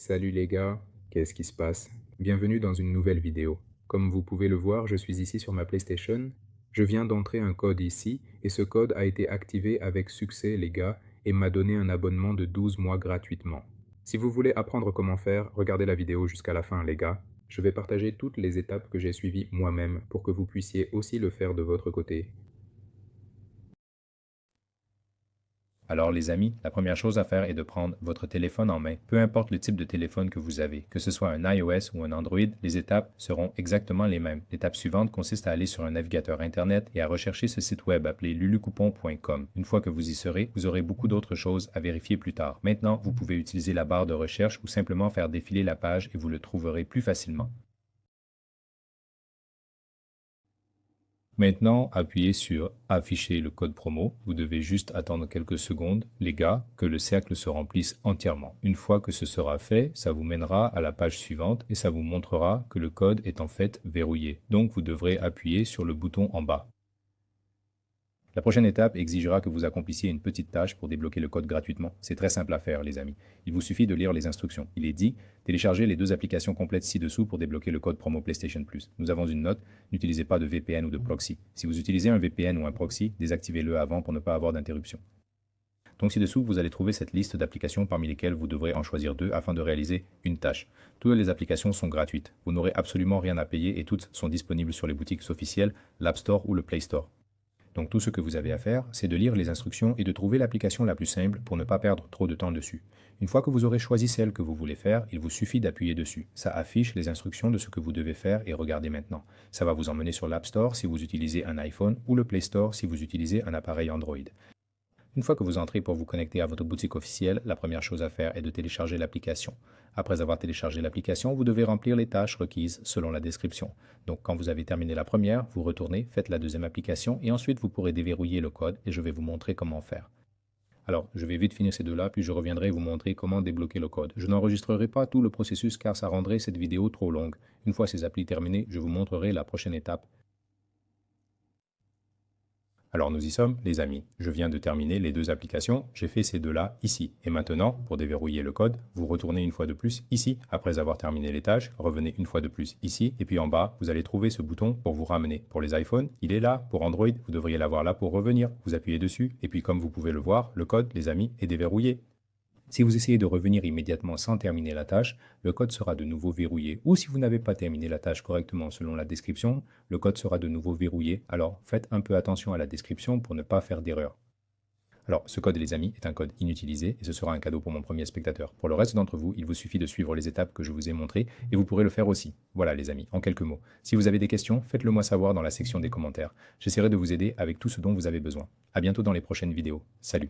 Salut les gars, qu'est-ce qui se passe? Bienvenue dans une nouvelle vidéo. Comme vous pouvez le voir, je suis ici sur ma PlayStation. Je viens d'entrer un code ici et ce code a été activé avec succès les gars et m'a donné un abonnement de 12 mois gratuitement. Si vous voulez apprendre comment faire, regardez la vidéo jusqu'à la fin les gars. Je vais partager toutes les étapes que j'ai suivies moi-même pour que vous puissiez aussi le faire de votre côté. Alors les amis, la première chose à faire est de prendre votre téléphone en main. Peu importe le type de téléphone que vous avez, que ce soit un iOS ou un Android, les étapes seront exactement les mêmes. L'étape suivante consiste à aller sur un navigateur Internet et à rechercher ce site web appelé lulucoupon.com. Une fois que vous y serez, vous aurez beaucoup d'autres choses à vérifier plus tard. Maintenant, vous pouvez utiliser la barre de recherche ou simplement faire défiler la page et vous le trouverez plus facilement. Maintenant, appuyez sur Afficher le code promo. Vous devez juste attendre quelques secondes, les gars, que le cercle se remplisse entièrement. Une fois que ce sera fait, ça vous mènera à la page suivante et ça vous montrera que le code est en fait verrouillé. Donc, vous devrez appuyer sur le bouton en bas. La prochaine étape exigera que vous accomplissiez une petite tâche pour débloquer le code gratuitement. C'est très simple à faire, les amis. Il vous suffit de lire les instructions. Il est dit, téléchargez les deux applications complètes ci-dessous pour débloquer le code promo PlayStation Plus. Nous avons une note, n'utilisez pas de VPN ou de proxy. Si vous utilisez un VPN ou un proxy, désactivez-le avant pour ne pas avoir d'interruption. Donc ci-dessous, vous allez trouver cette liste d'applications parmi lesquelles vous devrez en choisir deux afin de réaliser une tâche. Toutes les applications sont gratuites. Vous n'aurez absolument rien à payer et toutes sont disponibles sur les boutiques officielles, l'App Store ou le Play Store. Donc tout ce que vous avez à faire, c'est de lire les instructions et de trouver l'application la plus simple pour ne pas perdre trop de temps dessus. Une fois que vous aurez choisi celle que vous voulez faire, il vous suffit d'appuyer dessus. Ça affiche les instructions de ce que vous devez faire et regardez maintenant. Ça va vous emmener sur l'App Store si vous utilisez un iPhone ou le Play Store si vous utilisez un appareil Android. Une fois que vous entrez pour vous connecter à votre boutique officielle, la première chose à faire est de télécharger l'application. Après avoir téléchargé l'application, vous devez remplir les tâches requises selon la description. Donc quand vous avez terminé la première, vous retournez, faites la deuxième application et ensuite vous pourrez déverrouiller le code et je vais vous montrer comment faire. Alors, je vais vite finir ces deux-là, puis je reviendrai vous montrer comment débloquer le code. Je n'enregistrerai pas tout le processus car ça rendrait cette vidéo trop longue. Une fois ces applis terminées, je vous montrerai la prochaine étape. Alors nous y sommes, les amis. Je viens de terminer les deux applications, j'ai fait ces deux-là ici. Et maintenant, pour déverrouiller le code, vous retournez une fois de plus ici. Après avoir terminé les tâches, revenez une fois de plus ici. Et puis en bas, vous allez trouver ce bouton pour vous ramener. Pour les iPhones, il est là. Pour Android, vous devriez l'avoir là pour revenir. Vous appuyez dessus. Et puis comme vous pouvez le voir, le code, les amis, est déverrouillé. Si vous essayez de revenir immédiatement sans terminer la tâche, le code sera de nouveau verrouillé. Ou si vous n'avez pas terminé la tâche correctement selon la description, le code sera de nouveau verrouillé. Alors faites un peu attention à la description pour ne pas faire d'erreur. Alors ce code, les amis, est un code inutilisé et ce sera un cadeau pour mon premier spectateur. Pour le reste d'entre vous, il vous suffit de suivre les étapes que je vous ai montrées et vous pourrez le faire aussi. Voilà les amis, en quelques mots. Si vous avez des questions, faites-le moi savoir dans la section des commentaires. J'essaierai de vous aider avec tout ce dont vous avez besoin. À bientôt dans les prochaines vidéos. Salut!